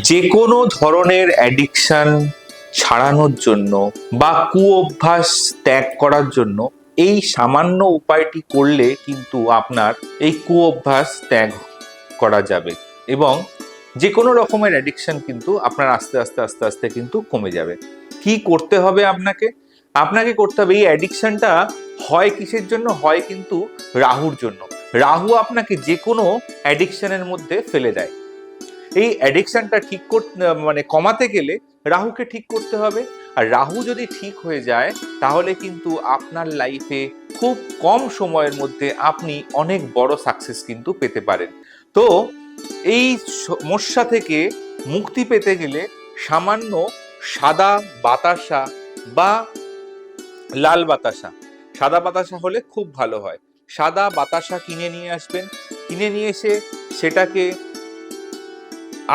যে কোনো ধরনের অ্যাডিকশন ছাড়ানোর জন্য বা কুঅভ্যাস ত্যাগ করার জন্য এই সামান্য উপায়টি করলে কিন্তু আপনার এই কুঅভ্যাস ত্যাগ করা যাবে এবং যে কোনো রকমের অ্যাডিকশন কিন্তু আপনার আস্তে আস্তে আস্তে আস্তে কিন্তু কমে যাবে। কি করতে হবে আপনাকে? আপনাকে করতে হবে, এই অ্যাডিকশনটা হয় কিসের জন্য? হয় কিন্তু রাহুর জন্য। রাহু আপনাকে যে কোনো অ্যাডিকশনের মধ্যে ফেলে দেয়। এই অ্যাডিকশনটা ঠিক করতে মানে কমাতে গেলে রাহুকে ঠিক করতে হবে। আর রাহু যদি ঠিক হয়ে যায় তাহলে কিন্তু আপনার লাইফে খুব কম সময়ের মধ্যে আপনি অনেক বড় সাকসেস কিন্তু পেতে পারেন। তো এই সমস্যা থেকে মুক্তি পেতে গেলে সামান্য সাদা বাতাসা বা লাল বাতাসা, সাদা বাতাসা হলে খুব ভালো হয়। সাদা বাতাসা কিনে নিয়ে আসবেন, কিনে নিয়ে এসে সেটাকে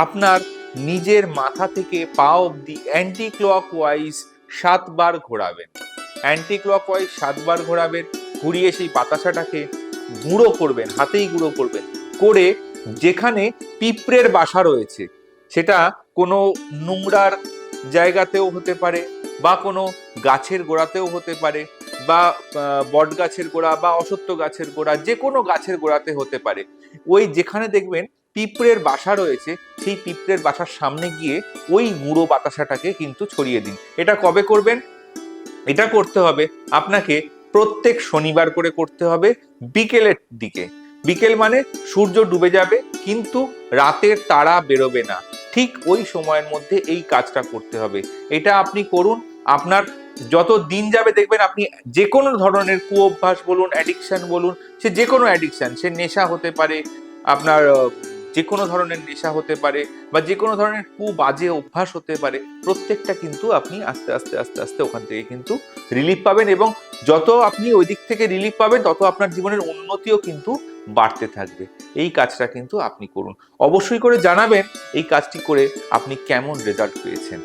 আপনার নিজের মাথা থেকে পা অবধি অ্যান্টি ক্লকওয়াইজ 7 বার ঘোরাবেন। অ্যান্টি ক্লকওয়াইজ 7 বার ঘোরাবেন, ঘুরিয়ে সেই বাতাসাটাকে গুঁড়ো করবেন, হাতেই গুঁড়ো করবেন, করে যেখানে পিঁপড়ের বাসা রয়েছে, সেটা কোনো নোংরার জায়গাতেও হতে পারে বা কোনো গাছের গোড়াতেও হতে পারে বা বট গাছের গোড়া বা অশ্বত্থ গাছের গোড়া, যে কোনো গাছের গোড়াতে হতে পারে। ওই যেখানে দেখবেন পিঁপড়ের বাসা রয়েছে সেই পিঁপড়ের বাসার সামনে গিয়ে ওই গুঁড়ো বাতাসাটাকে কিন্তু ছড়িয়ে দিন। এটা কবে করবেন? এটা করতে হবে আপনাকে প্রত্যেক শনিবার করে করতে হবে, বিকেলের দিকে। বিকেল মানে সূর্য ডুবে যাবে কিন্তু রাতের তারা বেরোবে না, ঠিক ওই সময়ের মধ্যে এই কাজটা করতে হবে। এটা আপনি করুন, আপনার যত দিন যাবে দেখবেন আপনি যে কোনো ধরনের কুঅভ্যাস বলুন, অ্যাডিকশন বলুন, সে যে কোনো অ্যাডিকশন, সে নেশা হতে পারে, আপনার যে কোনো ধরনের নেশা হতে পারে বা যে কোনো ধরনের বাজে অভ্যাস হতে পারে, প্রত্যেকটা কিন্তু আপনি আস্তে আস্তে আস্তে আস্তে ওখান থেকে কিন্তু রিলিফ পাবেন এবং যত আপনি ওই দিক থেকে রিলিফ পাবেন তত আপনার জীবনের উন্নতিও কিন্তু বাড়তে থাকবে। এই কাজটা কিন্তু আপনি করুন, অবশ্যই করে জানাবেন এই কাজটি করে আপনি কেমন রেজাল্ট পেয়েছেন।